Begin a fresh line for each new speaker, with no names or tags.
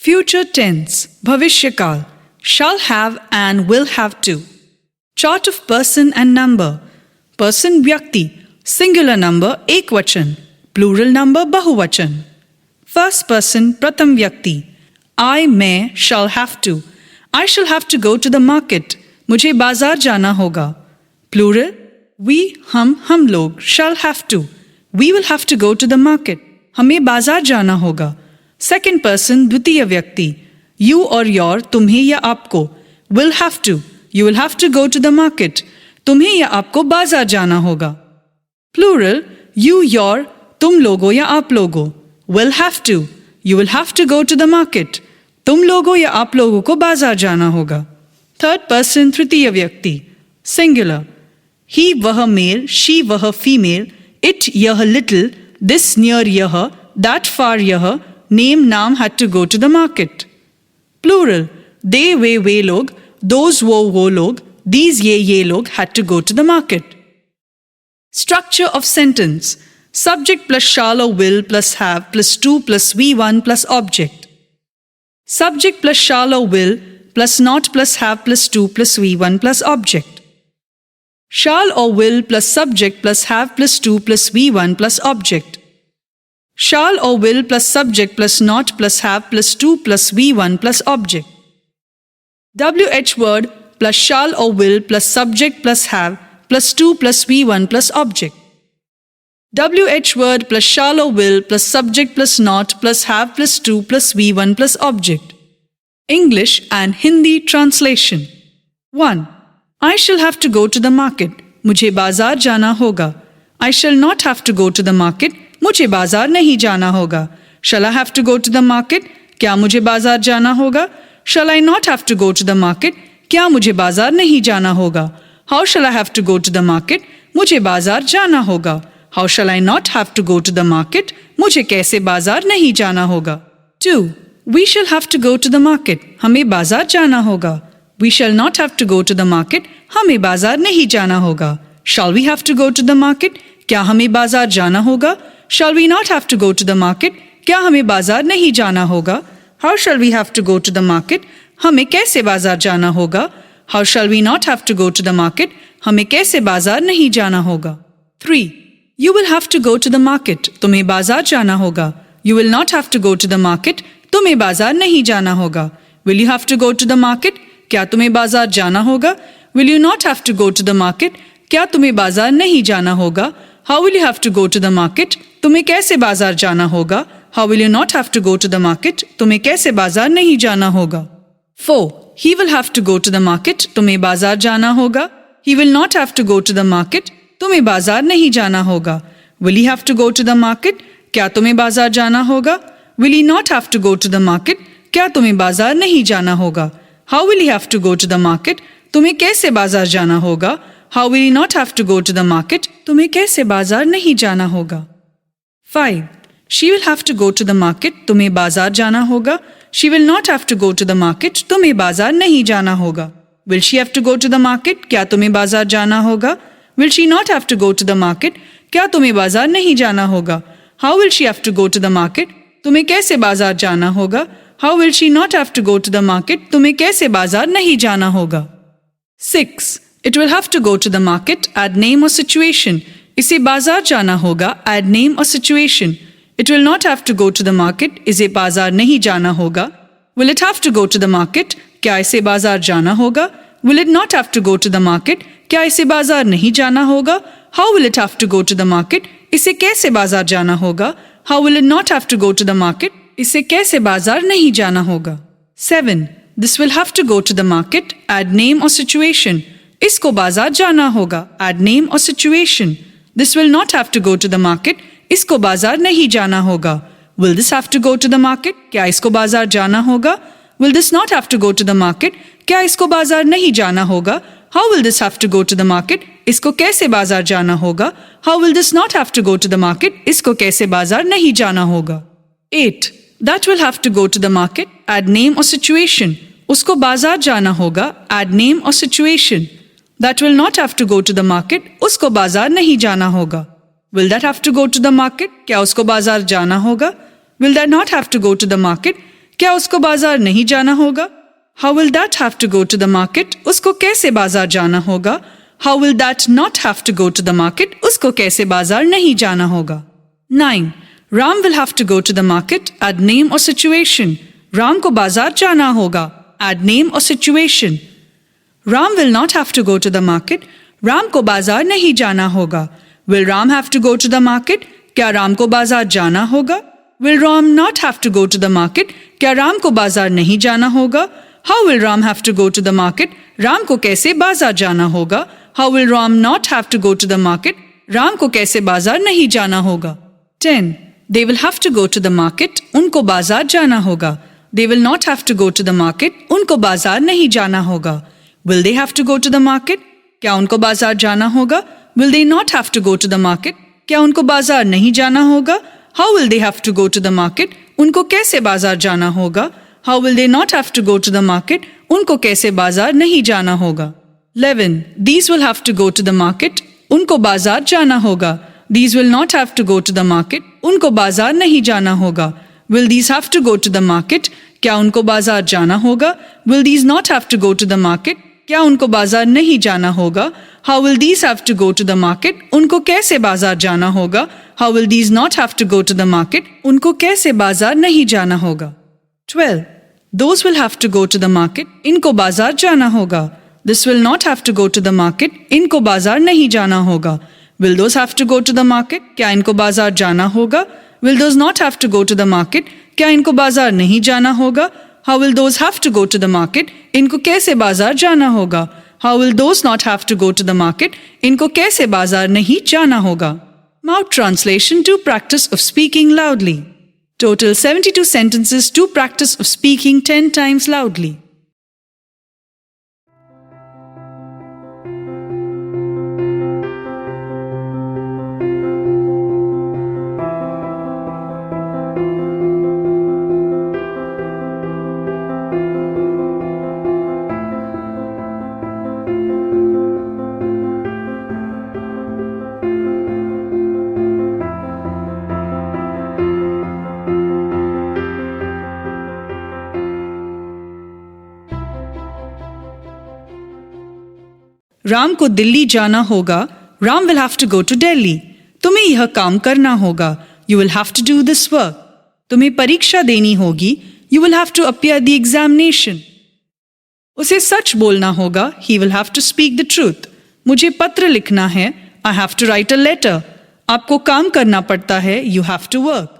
Future tense, bhavishya shall have and will have to. Chart of person and number. Person vyakti, singular number ekvachan, plural number bahuvachan. First person pratham vyakti. I may shall have to. I shall have to go to the market. मुझे बाजार जाना होगा. Plural, we, हम लोग shall have to. We will have to go to the market. हमें बाजार जाना होगा. Second person द्वितीय व्यक्ति. You or your, तुम्हें या आपको. Will have to. You will have to go to the market. तुम्हें या आपको बाजार जाना होगा. Plural, you, your, तुम लोगों या आप लोगों. Will have to. You will have to go to the market. तुम लोगों या आप लोगों को बाजार जाना होगा. Third person तृतीय व्यक्ति. Singular. He वह male, she वह female, it यह little, this near यह, that far यह, name नाम had to go to the market. Plural. They वे लोग, those वो लोग, these ये लोग had to go to the market. Structure of sentence. Subject plus shall or will plus have plus to plus V1 plus object. Subject plus shall or will plus not plus have plus to plus V1 plus object. Shall or will plus subject plus have plus to plus V1 plus object. Shall or will plus subject plus not plus have plus to plus V1 plus object. WH word plus shall or will plus subject plus have plus to plus V1 plus object. WH word plus shall or will plus subject plus not plus have plus to plus V1 plus object. English and Hindi translation. 1. I shall have to go to the market. मुझे बाजार जाना होगा. I shall not have to go to the market. मुझे बाजार नहीं जाना होगा. Shall I have to go to the market? क्या मुझे बाजार जाना होगा? Shall I not have to go to the market? क्या मुझे बाजार नहीं जाना होगा? How shall I have to go to the market? मुझे बाजार जाना होगा. How shall I not have to go to the market? मुझे कैसे बाजार नहीं जाना होगा. 2. We shall have to go to the market. हमें बाजार जाना होगा. We shall not have to go to the market. हमें बाजार नहीं जाना होगा. Shall we have to go to the market? क्या हमें बाजार जाना होगा? Shall we not have to go to the market? क्या हमें बाजार नहीं जाना होगा? How shall we have to go to the market? हमें कैसे बाजार जाना होगा? How shall we not have to go to the market? हमें कैसे बाजार नहीं जाना होगा. 3. You will have to go to the market. तुम्हें बाजार जाना होगा. You will not have to go to the market. तुम्हें बाजार नहीं जाना होगा. Will you have to go to the market? क्या तुम्हें बाजार जाना होगा? Will you not have to go to the market? क्या तुम्हें बाजार नहीं जाना होगा? How will you have to go to the market? तुम्हें कैसे बाजार जाना होगा? How will you not have to go to the market? तुम्हें कैसे बाजार नहीं जाना होगा. 4. He will have to go to the market. तुम्हें बाजार जाना होगा. He will not have to go to the market. तुम्हें बाजार नहीं जाना होगा. Will he have to go to the market? क्या तुम्हें बाजार जाना होगा? Will he not have to go to the market? क्या तुम्हें बाजार नहीं जाना होगा. How will he have to go to the market? तुम्हें कैसे बाजार जाना होगा. How will he not have to go to the market? तुम्हें कैसे बाजार नहीं जाना होगा. 5. She will have to go to the market. तुम्हें बाजार जाना होगा. She will not have to go to the market. तुम्हें बाजार नहीं जाना होगा. Will she have to go to the market? क्या तुम्हें बाजार जाना होगा. Will she not have to go to the market? क्या तुम्हें बाजार नहीं जाना होगा. How will she have to go to the market? तुम्हें कैसे बाजार जाना होगा. How will she not have to go to the market? तुम्हें कैसे बाजार नहीं जाना होगा. 6. It will have to go to the market. Add name or situation. इसे बाजार जाना होगा. Add name or situation. It will not have to go to the market. इसे बाजार नहीं जाना होगा. Will it have to go to the market? क्या इसे बाजार जाना होगा. Will it not have to go to the market? क्या इसे बाजार नहीं जाना होगा. How will it have to go to the market? इसे कैसे बाजार जाना होगा. How will it not have to go to the market? इसे कैसे बाजार नहीं जाना होगा. 7. This will have to go to the market. Add name or situation. इसको बाजार जाना होगा. Add name or situation. This will not have to go to the market. इसको बाजार नहीं जाना होगा. Will this have to go to the market? क्या इसको बाजार जाना होगा. Will this not have to go to the market? क्या इसको बाजार नहीं जाना होगा. How will this have to go to the market? इसको कैसे बाजार जाना होगा. How will this not have to go to the market? इसको कैसे बाजार नहीं जाना होगा. 8. That will have to go to the market. Add name or situation. उसको बाजार जाना होगा. Add name or situation. That will not have to go to the market. उसको बाजार नहीं जाना होगा. Will that have to go to the market? क्या उसको बाजार जाना होगा. Will that not have to go to the market? क्या उसको बाजार नहीं जाना होगा? How will that have to go to the market? उसको कैसे बाजार जाना होगा? How will that not have to go to the market? उसको कैसे बाजार नहीं जाना होगा? 9. Ram will have to go to the market. Add name or situation. Ram को बाजार जाना होगा. Add name or situation. Ram will not have to go to the market. Ram को बाजार नहीं जाना होगा. Will Ram have to go to the market? क्या राम को बाजार जाना होगा? Will Ram not have to go to the market? क्या राम को बाजार नहीं जाना होगा? How will Ram have to go to the market? Ram को कैसे बाजार जाना होगा? How will Ram not have to go to the market? Ram को कैसे बाजार नहीं जाना होगा? 10. They will have to go to the market. उनको बाजार जाना होगा. They will not have to go to the market. उनको बाजार नहीं जाना होगा. Will they have to go to the market? क्या उनको बाजार जाना होगा? Will they not have to go to the market? क्या उनको बाजार नहीं जाना होगा? How will they have to go to the market? उनको कैसे बाजार जाना होगा? How will they not have to go to the market? उनको कैसे बाजार नहीं जाना होगा? 11. These will have to go to the market. उनको बाजार जाना होगा. These will not have to go to the market. उनको बाजार नहीं जाना होगा. Will these have to go to the market? क्या उनको बाजार जाना होगा? Will these not have to go to the market? क्या उनको बाजार नहीं जाना होगा? How will these have to go to the market? उनको कैसे बाजार जाना होगा? How will these not have to go to the market? उनको कैसे बाजार नहीं जाना होगा? 12. Those will have to go to the market. इनको बाजार जाना होगा. This will not have to go to the market. इनको बाजार नहीं जाना होगा. Will those have to go to the market? क्या इनको बाजार जाना होगा? Will those not have to go to the market? क्या इनको बाजार नहीं जाना होगा? How will those have to go to the market? इनको कैसे बाजार जाना होगा? How will those not have to go to the market? इनको कैसे बाजार नहीं जाना होगा? Mouth translation to practice of speaking loudly. Total 72 sentences to practice of speaking 10 times loudly. Ram को दिल्ली जाना होगा. Ram will have to go to Delhi. तुम्हें यह काम करना होगा. You will have to do this work. तुम्हें परीक्षा देनी होगी. You will have to appear the examination. उसे सच बोलना होगा. He will have to speak the truth. मुझे पत्र लिखना है. I have to write a letter. आपको काम करना पड़ता है. You have to work.